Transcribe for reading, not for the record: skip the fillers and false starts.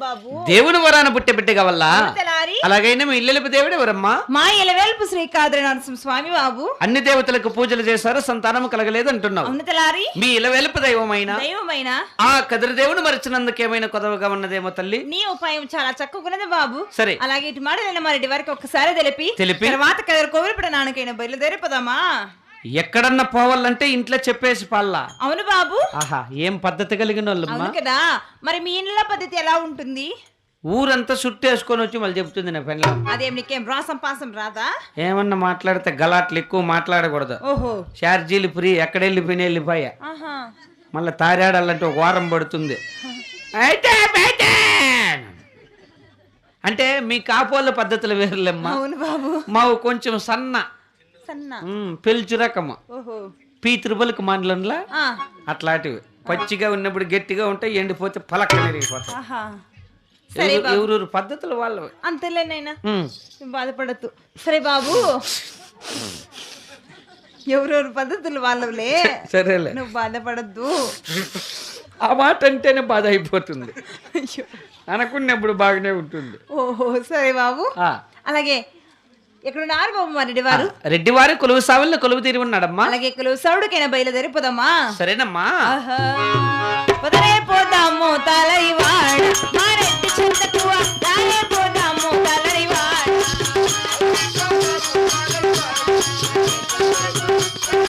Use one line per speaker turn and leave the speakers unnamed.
బాబు
దేవుని వరాన పుట్టే బిడ్డగా వల్ల
తెలారి
అలాగైనా మీ ఇల్లెలుపు దేవుడు ఎవరమ్మా?
మా ఇలవేల్పు శ్రీకాద్రి నరసింహ స్వామి బాబు.
అన్ని దేవతలకు పూజలు చేశారు, సంతానం కలగలేదు అంటున్నావు.
అవును తెలారి.
మీ ఇలవేల్పు దైవమైన ఆ కదిరి దేవుడు మరిచినందుకు ఏమైనా కొదవగా ఉన్నదేమో తల్లి.
నీ ఉపాయం చాలా చక్కగున్నది బాబు.
సరే
అలాగే ఇటు మాట నేను మరి వారికి ఒక్కసారి తెలిపి తర్వాత కదిరి కోవిలిపడ నాన్నకైనా బయలుదేరిపోదామా?
ఎక్కడన్నా పోవాలంటే ఇంట్లో చెప్పేసి పాల్లా.
అవును బాబు.
ఆహా, ఏం పద్ధతి కలిగిన వాళ్ళమ్మా
కదా. మరి మీ ఇంట్లో పద్ధతి ఎలా ఉంటుంది?
ఊరంతా చుట్టేసుకొని వచ్చి మళ్ళీ చెప్తుంది నా పెళ్ళ.
అదేం నీకేం రాసం పాసం రాదా?
ఏమన్నా మాట్లాడితే గలాట్లు ఎక్కువ మాట్లాడకూడదు.
ఓహో,
ఛార్జీలు ఫ్రీ, ఎక్కడ వెళ్ళిపోయినా వెళ్ళిపోయా. మళ్ళీ తారాడాలంటే ఒక వారం పడుతుంది. అంటే మీ కాపోళ్ళ పద్ధతులు వేరులేమ్మా.
అవును బాబు.
మావు కొంచెం సన్న పెల్చు రకము పీతృబలకు మండలంలా అట్లాంటివి. పచ్చిగా ఉన్నప్పుడు గట్టిగా ఉంటాయి, ఎండిపోతే పలక నెరిగిపోతాయి. ఎవరూరు పద్ధతులు వాళ్ళు
అంతేలేనైనా బాధపడద్దు. సరే బాబు, ఎవరెవరు పద్ధతులు వాళ్ళవులే.
సరేలే,
నువ్వు బాధపడద్దు.
ఆ మాట అంటేనే బాధ అయిపోతుంది, అనుకున్నప్పుడు బాగానే ఉంటుంది.
ఓహో సరే బాబు. అలాగే ఎక్కడున్నారు బాబు మా రెడ్డివారు?
రెడ్డివారు కొలువు సావుల్లో కొలువు తీరి ఉన్నాడమ్మా.
అలాగే కొలువు సావుడికైనా బయలుదేరిపోదామా?
సరేనమ్మా.
పోదాము